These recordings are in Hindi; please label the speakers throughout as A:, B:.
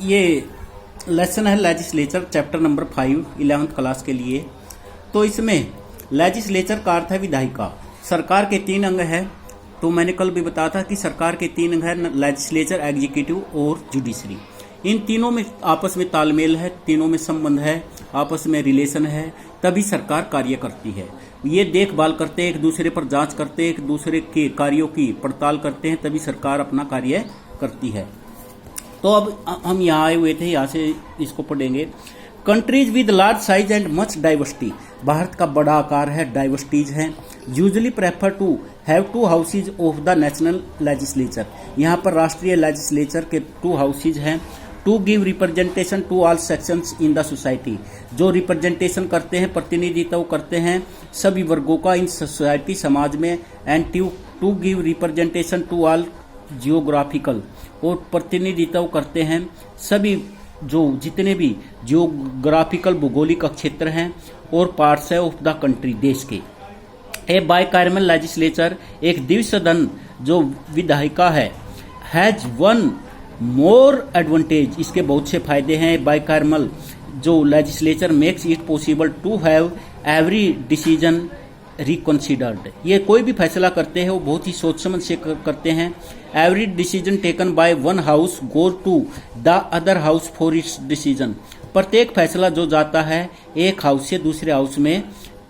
A: ये लेसन है legislature chapter number 5 11th class के लिए। तो इसमें लेजिस्लेचर का अर्थ है विधायिका। सरकार के 3 अंग है। तो मैंने कल भी बताया था कि सरकार के 3 अंग है, लेजिस्लेचर, एग्जीक्यूटिव और जुडिशरी। इन तीनों में आपस में तालमेल है, तीनों में संबंध है, आपस में रिलेशन है, तभी सरकार कार्य करती है। ये देखभाल करते हैं, एक दूसरे पर जांच करते हैं, एक दूसरे के कार्यों की पड़ताल करते हैं, तभी सरकार अपना कार्य करती है। तो अब हम यहाँ आए हुए थे, यहाँ से इसको पढ़ेंगे। Countries with large size and much diversity, Bharat का बड़ा आकार है, डाइवर्सिटीज है। Usually prefer to have 2 houses of the national legislature, यहाँ पर राष्ट्रीय लेजिस्लेचर के 2 हाउसेज हैं। To give representation to all sections in the society, जो रिप्रेजेंटेशन करते हैं, प्रतिनिधित्व करते हैं सभी वर्गों का इन सोसाइटी, समाज में। And to give representation to all geographical, और प्रतिनिधित्व करते हैं सभी जो जितने भी जियोग्राफिकल भूगोलिक क्षेत्र हैं और पार्ट्स है ऑफ द कंट्री, देश के। ए बाइकैमरल लेजिस्लेचर, एक द्विसदन जो विधायिका है, हैज वन मोर एडवांटेज, इसके बहुत से फायदे हैं। बाइकैमरल जो legislature makes it possible to have every decision reconsidered, ये कोई भी फैसला करते हैं वो बहुत ही सोच समझ से करते हैं। Every decision taken by one house goes to the other house for its decision, प्रत्येक फैसला जो जाता है एक हाउस से दूसरे हाउस में।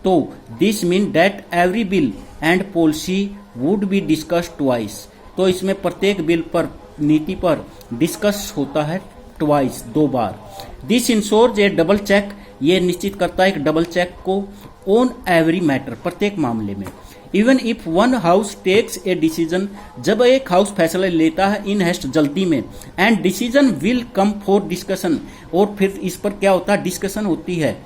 A: तो this mean that every bill and policy would be discussed twice, तो इसमें प्रत्येक बिल पर, नीति पर डिस्कस होता है ट्वाइस, 2 बार। This ensures a double check, ये निश्चित करता है एक डबल चेक को ऑन एवरी मैटर, प्रत्येक मामले में। Even if one house takes a decision, जब एक हाउस फैसला लेता है इन हेस्ट, जल्दी में, and decision will come for discussion, और फिर इस पर क्या होता है, डिस्कशन होती है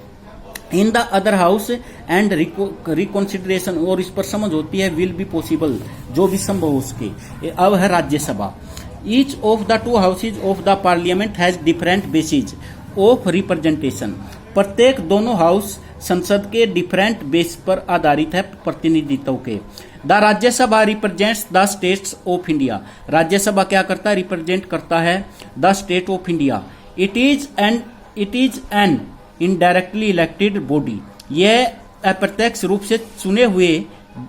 A: in the other house and reconsideration, और इस पर समझ होती है, विल बी पॉसिबल, जो भी संभव हो उसके। अब है Rajya Sabha. Each of the 2 houses of the parliament has different basis of representation, प्रत्येक दोनों हाउस संसद के डिफरेंट बेस पर आधारित है प्रतिनिधित्व के। The Rajya Sabha represents the states of India, Rajya Sabha क्या करता है, रिप्रेजेंट करता है the state of India. It is an indirectly elected body, यह अप्रत्यक्ष रूप से चुने हुए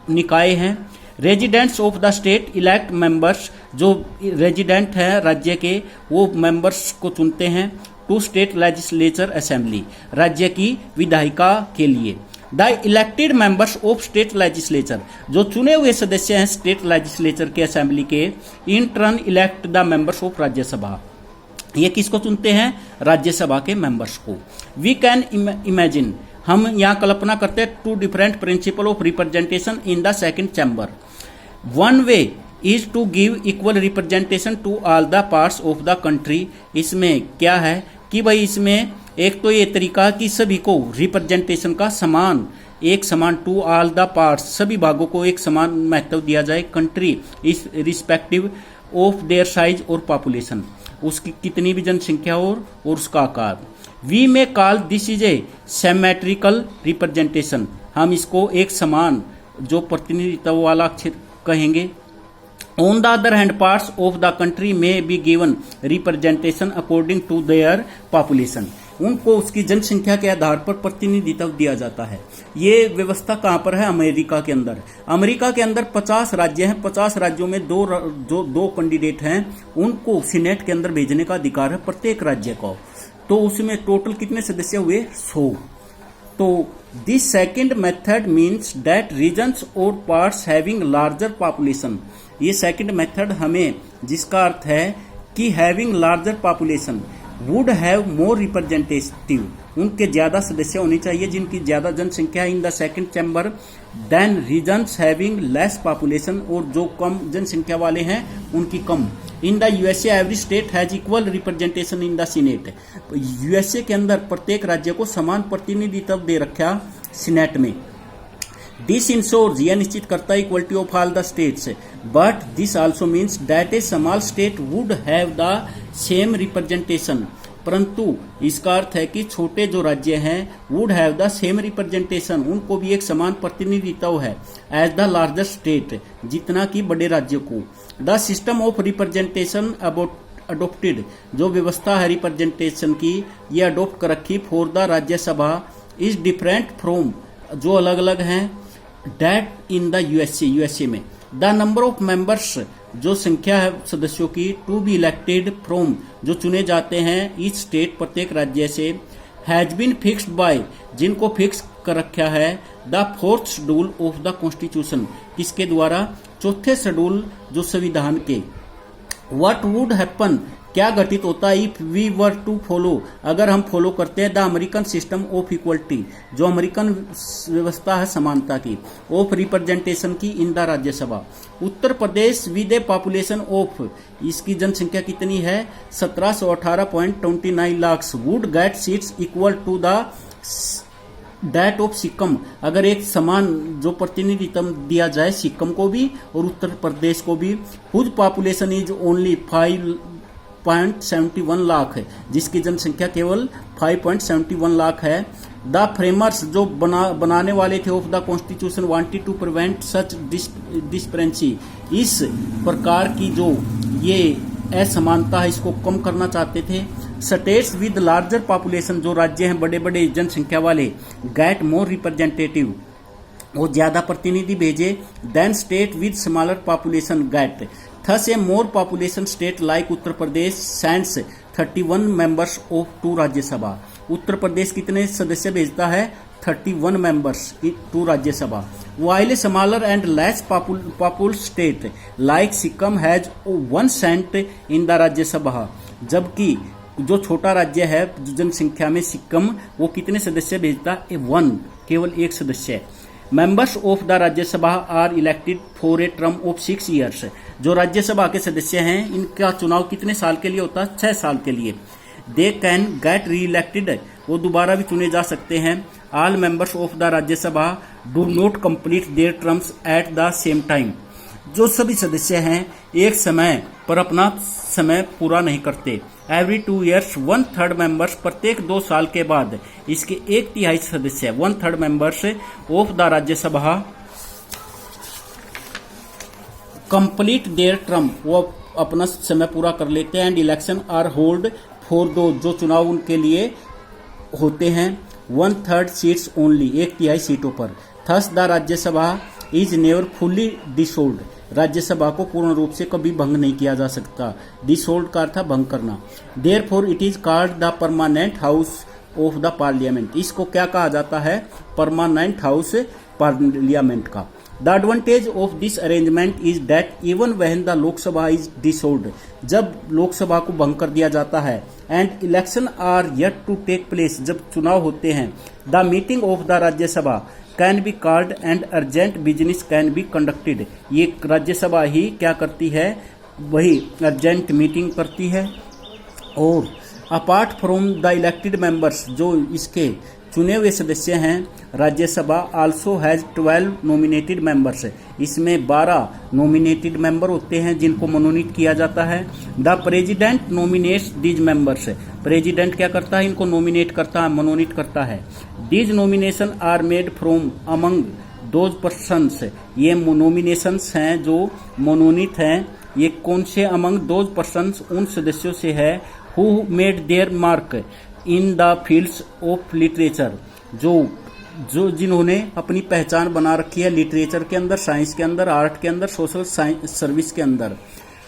A: निकाय हैं। Residents of the state elect members, जो रेजिडेंट हैं राज्य के वो मेंबर्स को चुनते हैं। टू स्टेट लेजिस्लेचर असेंबली, राज्य की विधायिका के लिए। The elected members of state legislature, जो चुने हुए सदस्य हैं स्टेट लेजिस्लेचर के असेंबली के, in turn elect the members of Rajya Sabha, ये किसको चुनते हैं, राज्यसभा के मेंबर्स को। वी कैन इमेजिन, हम यहाँ कल्पना करते हैं, 2 different principle of representation in the second chamber. One way is to give equal representation to all the parts of the country, इसमें क्या है कि भाई इसमें एक तो ये तरीका कि सभी को रिप्रेजेंटेशन का समान, एक समान, टू ऑल द पार्ट्स, सभी भागों को एक समान महत्व दिया जाए। Country irrespective of their size और पॉपुलेशन, उसकी कितनी भी जनसंख्या और उसका आकार। We may call this is a symmetrical representation, हम इसको एक समान जो प्रतिनिधित्व वाला कहेंगे। On the other hand parts of the country may be given representation according to their population, उनको उसकी जनसंख्या के आधार पर प्रतिनिधित्व दिया जाता है। ये व्यवस्था कहाँ पर है, अमेरिका के अंदर। अमेरिका के अंदर 50 राज्य हैं, 50 राज्यों में दो कैंडिडेट हैं, उनको सीनेट के अंदर भेजने का अधिकार है प्रत्येक राज्य को। तो उसमें टोटल कितने सदस्य हुए, 100। तो this second method means that regions और पार्ट्स हैविंग लार्जर पॉपुलेशन, ये सेकंड मेथड हमें, जिसका अर्थ है कि having larger population would have more representative, उनके ज्यादा सदस्य होने चाहिए जिनकी ज्यादा जनसंख्या in the second chamber, then regions having less population, और जो कम जनसंख्या वाले हैं उनकी कम। In the USA every state has equal representation in the Senate, USA के अंदर प्रत्येक राज्य को समान प्रतिनिधित्व दे रखा सीनेट में। दिस इंश्योर्स, यह निश्चित करता है equality of all the states, but this also means that A small state would have the same representation, परंतु इसका अर्थ है कि छोटे जो राज्य हैं would have the same representation, उनको भी एक समान प्रतिनिधित्व है एज द लार्जेस्ट स्टेट, जितना कि बड़े राज्यों को। The system of representation about adopted, जो व्यवस्था है रिप्रेजेंटेशन की ये अडोप्ट कर रखी for the Rajya Sabha is different from, जो अलग अलग हैं, डेट इन द यूएसए में। द नंबर ऑफ मेंबर्स, जो संख्या है सदस्यों की, टू बी इलेक्टेड फ्रॉम, जो चुने जाते हैं ईच स्टेट, प्रत्येक राज्य से, हैज बीन फिक्स्ड बाय, जिनको फिक्स कर रखा है, the fourth schedule of the constitution, किसके द्वारा, चौथे शेड्यूल जो संविधान के। व्हाट वुड हैपन, क्या घटित होता है, if we were to follow, अगर हम फॉलो करते हैं the American system of equality, जो अमेरिकन व्यवस्था है समानता की, ऑफ रिप्रेजेंटेशन की in the Rajya Sabha. Uttar Pradesh with a population of, इसकी जनसंख्या कितनी है, 1718.29 lakh, would get seats equal to the that of Sikkim, अगर एक समान जो प्रतिनिधित्व दिया जाए सिक्किम को भी और उत्तर प्रदेश को भी, whose population is only 5.71 lakh है, जिसकी जनसंख्या केवल 5.71 लाख है। द फ्रेमर्स, जो बनाने वाले थे of the constitution, wanted to prevent such discrepancy, इस प्रकार की जो ये असमानता है इसको कम करना चाहते थे। स्टेट्स विद लार्जर पॉपुलेशन, जो राज्य हैं बड़े बड़े जनसंख्या वाले, गेट मोर रिप्रेजेंटेटिव, वो ज्यादा प्रतिनिधि भेजे, then state with smaller population get, thus a more population state like Uttar Pradesh sends 31 members of to Rajya Sabha. Uttar Pradesh कितने सदस्य भेजता है, 31 members to Rajya Sabha. While smaller and less popular state like Sikkim has 1 seat in the Rajya Sabha, जबकि जो छोटा राज्य है जनसंख्या में सिक्किम, वो कितने सदस्य भेजता है, 1, केवल एक सदस्य। Members of the Rajya Sabha are elected for a term of 6 years, जो राज्यसभा के सदस्य हैं इनका चुनाव कितने साल के लिए होता है, 6 साल के लिए। दे कैन गेट री इलेक्टेड, वो दोबारा भी चुने जा सकते हैं। All members of the Rajya Sabha do not complete their terms at the same time, जो सभी सदस्य हैं एक समय पर अपना समय पूरा नहीं करते। एवरी 2 ईयर्स 1/3 मेंबर्स, प्रत्येक 2 साल के बाद इसके 1/3 सदस्य 1/3 members of the Rajya Sabha complete their term, वो अपना समय पूरा कर लेते हैं। And election are held for दो, जो चुनाव उनके लिए होते हैं 1/3 सीट्स ओनली, 1/3 सीटों पर। Thus the Rajya Sabha is never fully dissolved, Rajya Sabha को पूर्ण रूप से कभी भंग नहीं किया जा सकता। डिसोल्ड का अर्थ भंग करना। Therefore it is called the permanent house of the parliament, इसको क्या कहा जाता है, परमानेंट हाउस पार्लियामेंट का। The advantage of this arrangement is that even when the Lok Sabha is dissolved, जब लोकसभा को भंग कर दिया जाता है, and election are yet to take place, जब चुनाव होते हैं, the meeting of the Rajya Sabha can be called and urgent business can be conducted, ये राज्यसभा ही क्या करती है, वही अर्जेंट मीटिंग करती है। और apart from the elected members, जो इसके चुने हुए सदस्य हैं, Rajya Sabha also has 12 nominated members, इसमें 12 नॉमिनेटेड मेंबर होते हैं जिनको मनोनीत किया जाता है। The president nominates these members, president क्या करता है, इनको नॉमिनेट करता है, मनोनीत करता है। These nomination are made from among those persons, ये नॉमिनेशंस हैं जो मनोनीत हैं, ये कौन से, अमंग दोज पर्सन्स, उन सदस्यों से है, who made their mark in the fields of literature, जो जिन्होंने अपनी पहचान बना रखी है लिटरेचर के अंदर, साइंस के अंदर, आर्ट के अंदर, सोशल सर्विस के अंदर।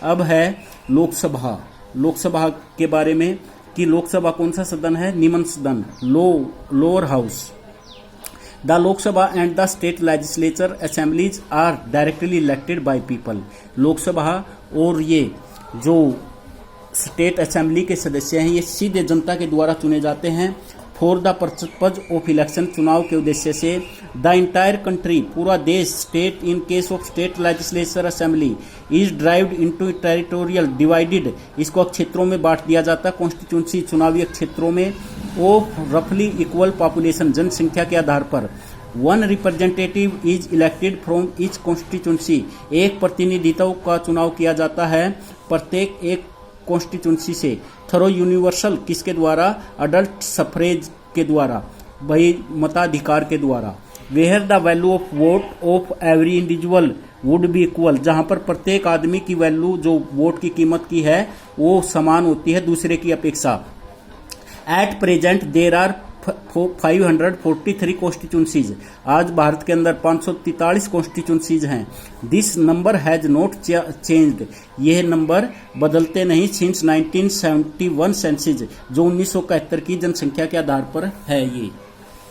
A: अब है लोकसभा, लोकसभा के बारे में कि लोकसभा कौन सा सदन है, निम्न सदन, lower house. The Lok Sabha and the state legislature assemblies are directly elected by people, Lok Sabha और ये जो स्टेट असेंबली के सदस्य हैं ये सीधे जनता के द्वारा चुने जाते हैं। For the purpose of election, चुनाव के उद्देश्य से। द इंटायर कंट्री, पूरा देश। State in case of state legislature assembly is derived into territorial divided, इसको क्षेत्रों में बांट दिया जाता है, कॉन्स्टिट्यूंसी चुनावी क्षेत्रों में। ऑफ रफली इक्वल पॉपुलेशन, जनसंख्या के आधार पर। 1 representative is elected from each constituency, एक प्रतिनिधित्व का चुनाव किया जाता है प्रत्येक एक कॉन्स्टिट्यूंसी से। थरो यूनिवर्सल, किसके द्वारा, अडल्ट सफरेज के द्वारा, वही मताधिकार के द्वारा। Where the value of vote of every individual would be equal, जहां पर प्रत्येक आदमी की वैल्यू जो वोट की कीमत की है वो समान होती है दूसरे की अपेक्षा। At present there are 543 constituencies, आज भारत के अंदर 543 कॉन्स्टिट्यूंसीज हैं। This number has not changed, यह नंबर बदलते नहीं सिंस 1971 सेंसिस, जो 1971 की जनसंख्या के आधार पर है ये।